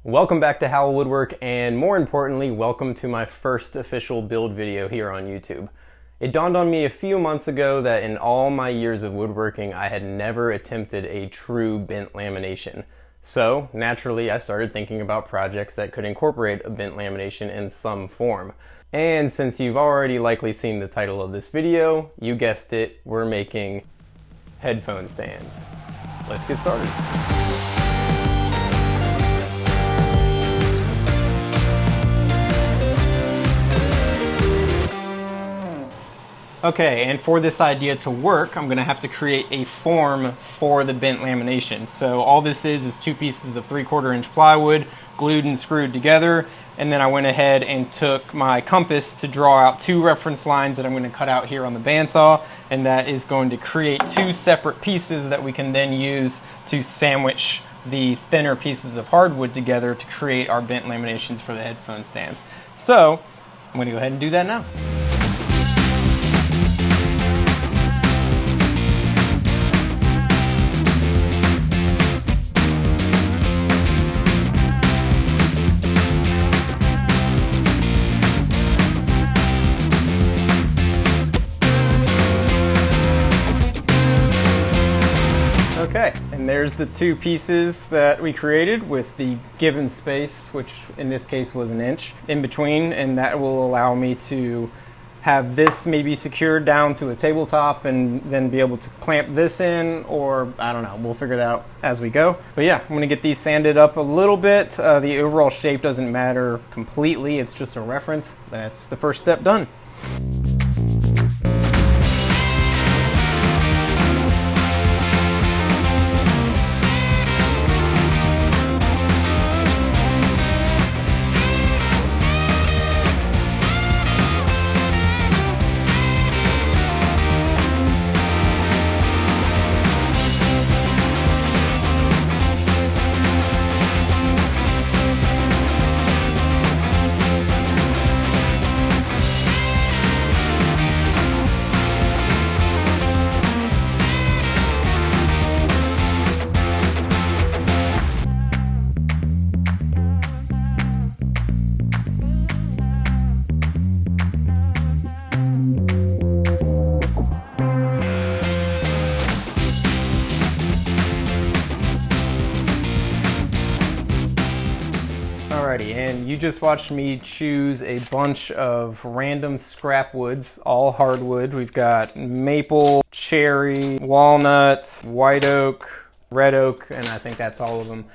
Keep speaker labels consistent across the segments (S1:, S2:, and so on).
S1: Welcome back to Howell Woodwork, and more importantly, welcome to my first official build video here on YouTube. It dawned on me a few months ago that in all my years of woodworking, I had never attempted a true bent lamination. So, naturally, I started thinking about projects that could incorporate a bent lamination in some form. And since you've already likely seen the title of this video, you guessed it, we're making headphone stands. Let's get started. Okay, and for this idea to work, I'm going to have to create a form for the bent lamination. So all this is 2 pieces of 3/4 inch plywood glued and screwed together, and then I went ahead and took my compass to draw out 2 reference lines that I'm going to cut out here on the bandsaw, and that is going to create 2 separate pieces that we can then use to sandwich the thinner pieces of hardwood together to create our bent laminations for the headphone stands. So I'm going to go ahead and do that now. Okay, and there's the 2 pieces that we created with the given space, which in this case was 1 inch in between, and that will allow me to have this maybe secured down to a tabletop and then be able to clamp this in, or I don't know, we'll figure it out as we go. But yeah, I'm gonna get these sanded up a little bit. The overall shape doesn't matter completely, it's just a reference. That's the first step done. And you just watched me choose a bunch of random scrap woods, all hardwood. We've got maple, cherry, walnut, white oak, red oak, and I think that's all of them.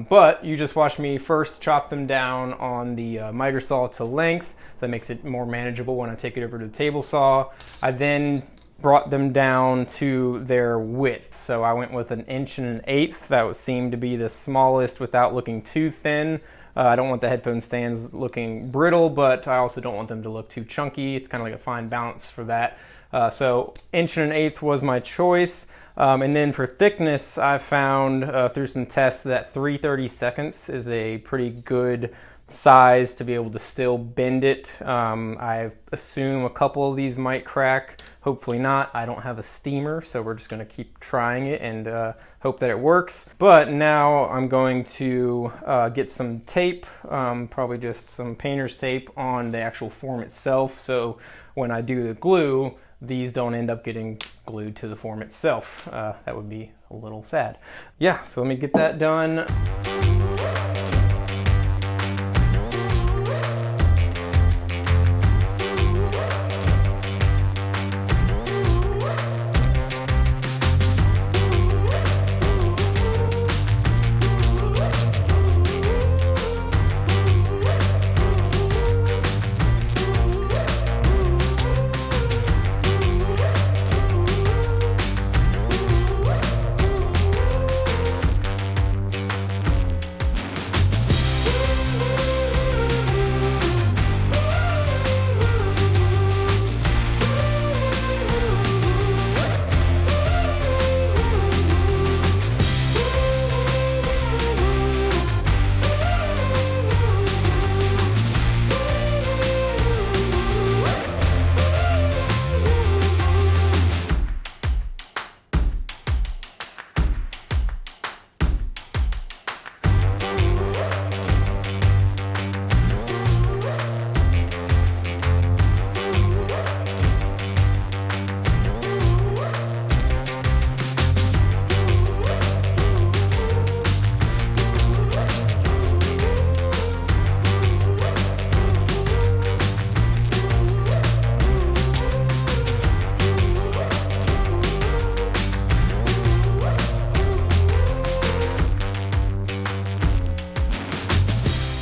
S1: But you just watched me first chop them down on the miter saw to length. That makes it more manageable when I take it over to the table saw. I then brought them down to their width. So I went with 1 1/8 inch. That seemed to be the smallest without looking too thin. I don't want the headphone stands looking brittle, but I also don't want them to look too chunky. It's kind of like a fine balance for that. So 1 1/8 inch was my choice. And then for thickness, I found through some tests that 3/32 is a pretty good size to be able to still bend it. I assume a couple of these might crack, hopefully not. I don't have a steamer, so we're just going to keep trying it and hope that it works. But now I'm going to get some tape, probably just some painter's tape on the actual form itself, so when I do the glue, these don't end up getting glued to the form itself. That would be a little sad. Yeah, so let me get that done.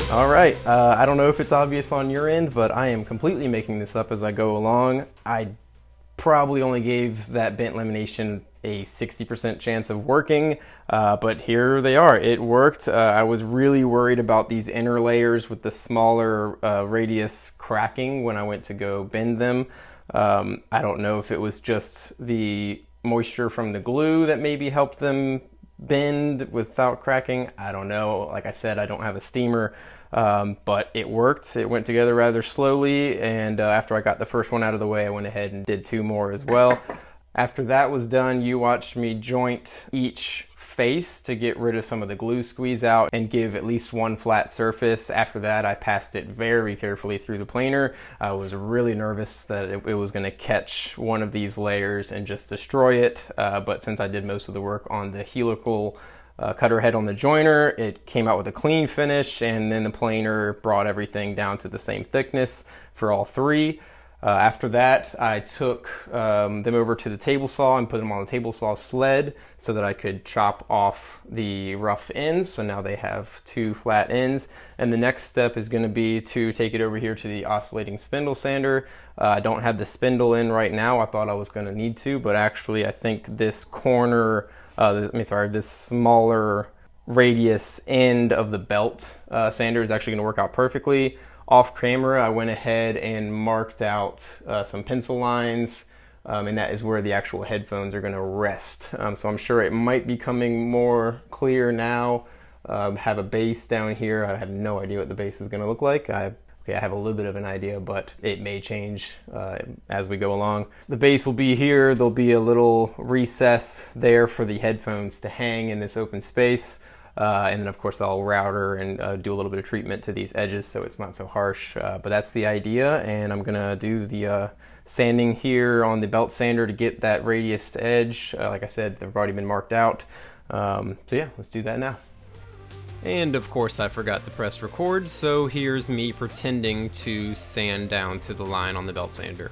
S1: All right, I don't know if it's obvious on your end, but I am completely making this up as I go along. I probably only gave that bent lamination a 60% chance of working, but here they are. It worked. I was really worried about these inner layers with the smaller radius cracking when I went to go bend them. I don't know if it was just the moisture from the glue that maybe helped them bend without cracking. I don't know. Like I said, I don't have a steamer, but it worked. It went together rather slowly, and after I got the first one out of the way, I went ahead and did 2 more as well. After that was done, you watched me joint each face to get rid of some of the glue squeeze out and give at least 1 flat surface. After that, I passed it very carefully through the planer. I was really nervous that it was going to catch one of these layers and just destroy it, but since I did most of the work on the helical cutter head on the joiner, it came out with a clean finish, and then the planer brought everything down to the same thickness for all 3. After that, I took them over to the table saw and put them on the table saw sled so that I could chop off the rough ends. So now they have 2 flat ends. And the next step is going to be to take it over here to the oscillating spindle sander. I don't have the spindle in right now. I thought I was going to need to, but actually I think this corner, this smaller radius end of the belt sander is actually going to work out perfectly. Off camera, I went ahead and marked out some pencil lines, and that is where the actual headphones are going to rest. So I'm sure it might be coming more clear now. Have a base down here. I have no idea what the base is going to look like. I have a little bit of an idea, but it may change as we go along. The base will be here. There'll be a little recess there for the headphones to hang in this open space. And then of course I'll router and do a little bit of treatment to these edges so it's not so harsh, but that's the idea. And I'm gonna do the sanding here on the belt sander to get that radius edge. Like I said, they've already been marked out. So yeah, let's do that now. And of course I forgot to press record, so here's me pretending to sand down to the line on the belt sander.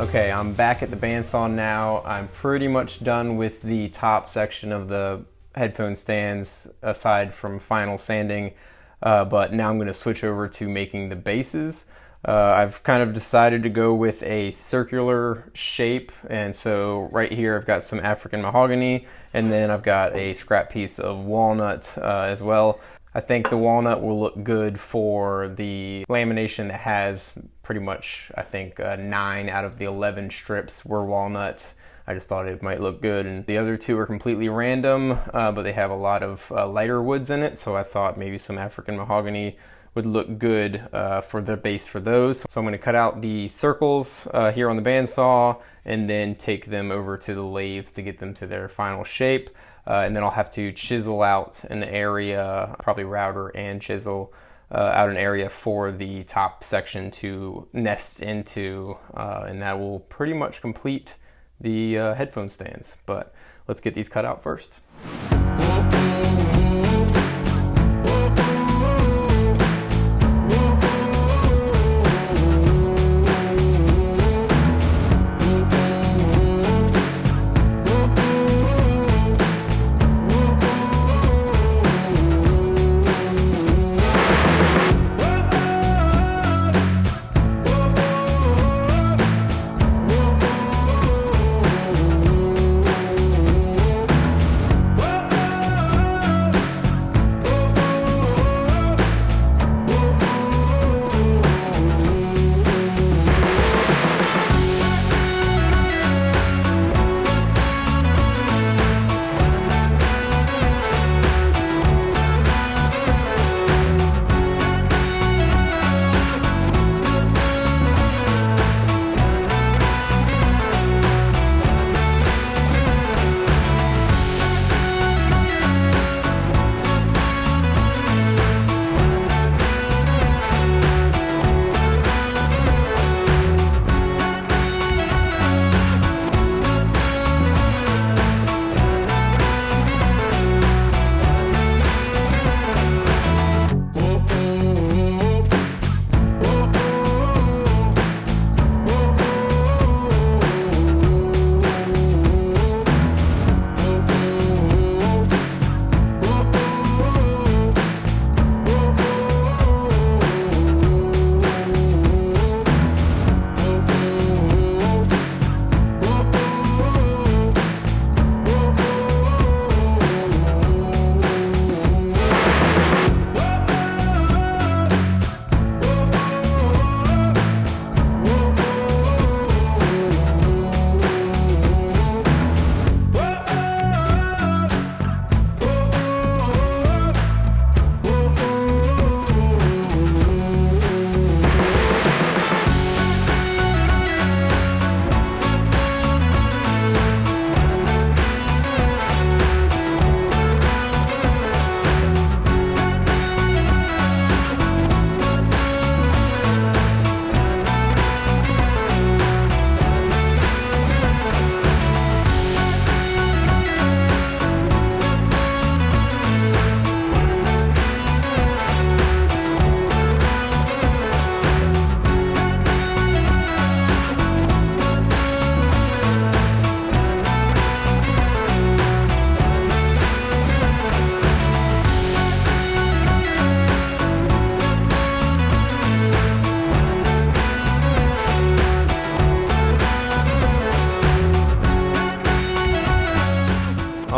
S1: Okay, I'm back at the bandsaw now. I'm pretty much done with the top section of the headphone stands aside from final sanding, but now I'm going to switch over to making the bases. I've kind of decided to go with a circular shape, and so right here I've got some African mahogany, and then I've got a scrap piece of walnut as well. I think the walnut will look good for the lamination that has pretty much, I think, 9 out of the 11 strips were walnut. I just thought it might look good, and the other 2 are completely random, but they have a lot of lighter woods in it, so I thought maybe some African mahogany would look good for the base for those. So I'm going to cut out the circles here on the bandsaw and then take them over to the lathe to get them to their final shape. And then I'll have to chisel out an area, probably router and chisel out an area for the top section to nest into, and that will pretty much complete the headphone stands. But let's get these cut out first.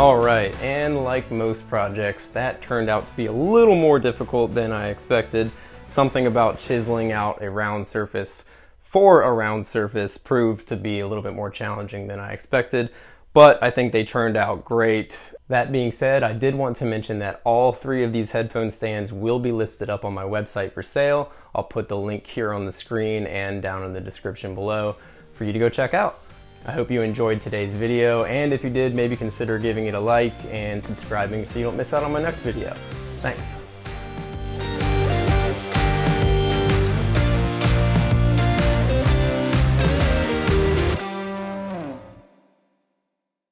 S1: All right, and like most projects, that turned out to be a little more difficult than I expected. Something about chiseling out a round surface for a round surface proved to be a little bit more challenging than I expected, but I think they turned out great. That being said, I did want to mention that all 3 of these headphone stands will be listed up on my website for sale. I'll put the link here on the screen and down in the description below for you to go check out. I hope you enjoyed today's video, and if you did, maybe consider giving it a like and subscribing so you don't miss out on my next video. Thanks.